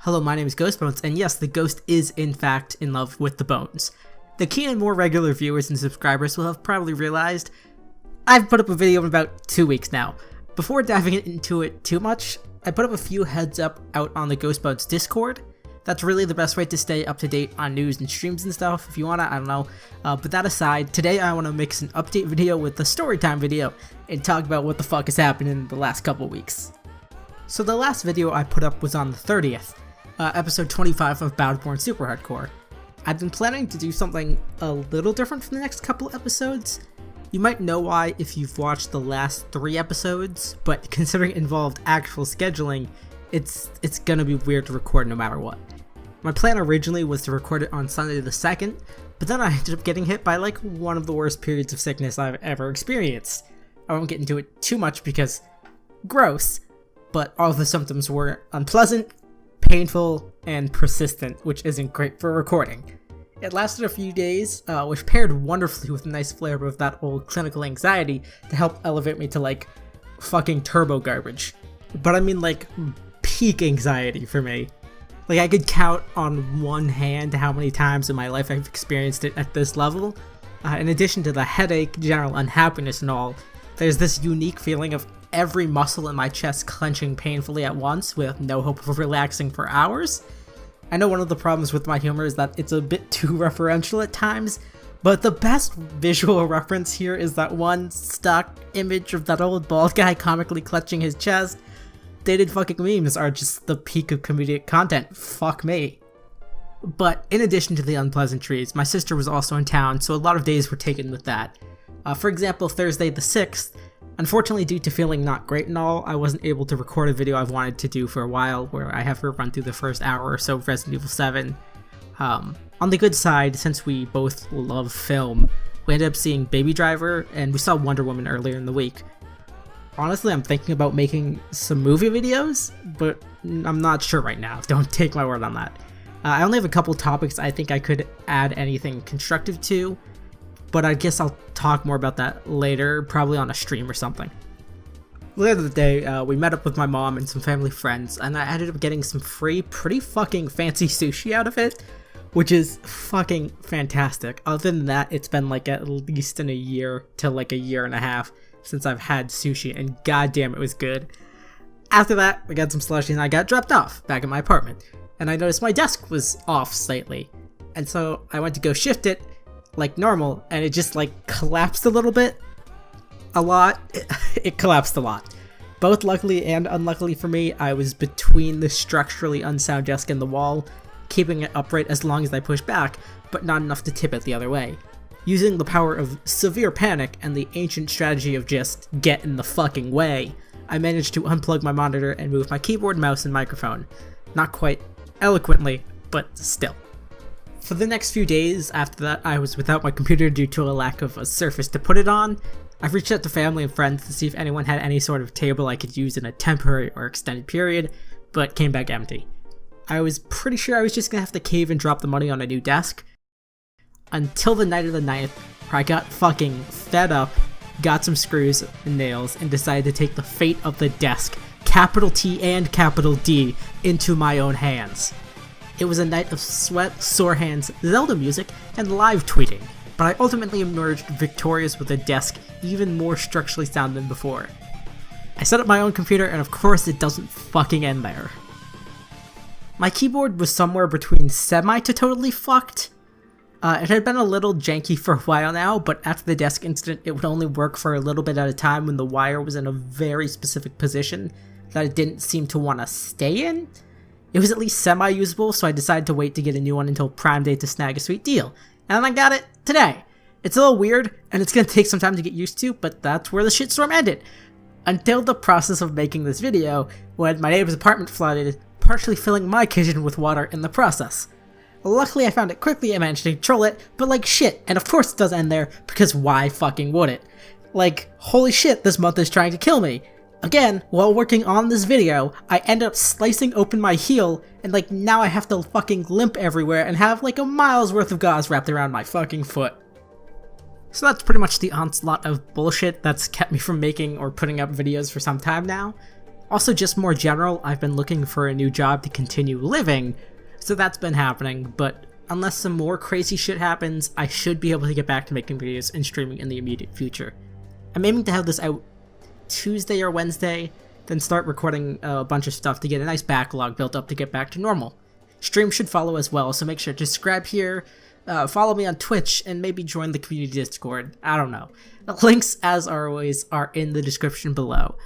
Hello, my name is Ghostbones, and yes, the ghost is in fact in love with the bones. The keen and more regular viewers and subscribers will have probably realized I've put up a video in about 2 weeks now. Before diving into it too much, I put up a few heads up out on the Ghostbones Discord. That's really the best way to stay up to date on news and streams and stuff. If you wanna, I don't know. But that aside, today I wanna mix an update video with the storytime video and talk about what the fuck has happened in the last couple weeks. So the last video I put up was on the 30th. Episode 25 of Battleborn Super Hardcore. I've been planning to do something a little different for the next couple episodes. You might know why if you've watched the last 3 episodes, but considering it involved actual scheduling, it's gonna be weird to record no matter what. My plan originally was to record it on Sunday the 2nd, but then I ended up getting hit by like one of the worst periods of sickness I've ever experienced. I won't get into it too much because gross, but all of the symptoms were unpleasant, painful, and persistent, which isn't great for recording. It lasted a few days, which paired wonderfully with a nice flavor of that old clinical anxiety to help elevate me to like fucking turbo garbage. But I mean like peak anxiety for me. Like I could count on one hand how many times in my life I've experienced it at this level. In addition to the headache, general unhappiness and all, there's this unique feeling of every muscle in my chest clenching painfully at once with no hope of relaxing for hours. I know one of the problems with my humor is that it's a bit too referential at times, but the best visual reference here is that one stock image of that old bald guy comically clutching his chest. Dated fucking memes are just the peak of comedic content, fuck me. But in addition to the unpleasantries, my sister was also in town, so a lot of days were taken with that. For example, Thursday the 6th, unfortunately, due to feeling not great and all, I wasn't able to record a video I've wanted to do for a while, where I have her run through the first hour or so of Resident Evil 7. On the good side, since we both love film, we ended up seeing Baby Driver, and we saw Wonder Woman earlier in the week. Honestly, I'm thinking about making some movie videos, but I'm not sure right now. Don't take my word on that. I only have a couple topics I think I could add anything constructive to, but I guess I'll talk more about that later, probably on a stream or something. Later the day, we met up with my mom and some family friends, and I ended up getting some free, pretty fucking fancy sushi out of it, which is fucking fantastic. Other than that, it's been like at least in a year to like a year and a half since I've had sushi, and goddamn it was good. After that, we got some slushies and I got dropped off back at my apartment, and I noticed my desk was off slightly, and so I went to go shift it like normal, and it just like collapsed a little bit. A lot. It collapsed a lot. Both luckily and unluckily for me, I was between the structurally unsound desk and the wall, keeping it upright as long as I pushed back, but not enough to tip it the other way. Using the power of severe panic and the ancient strategy of just get in the fucking way, I managed to unplug my monitor and move my keyboard, mouse, and microphone. Not quite eloquently, but still. For the next few days after that, I was without my computer due to a lack of a surface to put it on. I've reached out to family and friends to see if anyone had any sort of table I could use in a temporary or extended period, but came back empty. I was pretty sure I was just gonna have to cave and drop the money on a new desk, until the night of the 9th, where I got fucking fed up, got some screws and nails, and decided to take the fate of the desk, capital T and capital D, into my own hands. It was a night of sweat, sore hands, Zelda music, and live tweeting, but I ultimately emerged victorious with a desk even more structurally sound than before. I set up my own computer, and of course it doesn't fucking end there. My keyboard was somewhere between semi to totally fucked. It had been a little janky for a while now, but after the desk incident, it would only work for a little bit at a time when the wire was in a very specific position that it didn't seem to want to stay in. It was at least semi-usable, so I decided to wait to get a new one until Prime Day to snag a sweet deal. And I got it today. It's a little weird, and it's gonna take some time to get used to, but that's where the shitstorm ended. Until the process of making this video, when my neighbor's apartment flooded, partially filling my kitchen with water in the process. Luckily I found it quickly and managed to control it, but like shit, and of course it does end there, because why fucking would it? Like, holy shit, this month is trying to kill me. Again, while working on this video, I ended up slicing open my heel, and like now I have to fucking limp everywhere and have like a mile's worth of gauze wrapped around my fucking foot. So that's pretty much the onslaught of bullshit that's kept me from making or putting up videos for some time now. Also, just more general, I've been looking for a new job to continue living, so that's been happening, but unless some more crazy shit happens, I should be able to get back to making videos and streaming in the immediate future. I'm aiming to have this out Tuesday or Wednesday, then start recording a bunch of stuff to get a nice backlog built up to get back to normal. Stream should follow as well, so make sure to subscribe here, follow me on Twitch, and maybe join the community Discord. I don't know. The links, as always, are in the description below.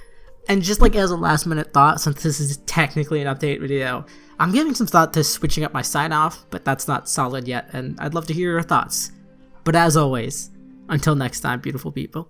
And just like as a last minute thought, since this is technically an update video, I'm giving some thought to switching up my sign off, but that's not solid yet, and I'd love to hear your thoughts. But as always, until next time, beautiful people.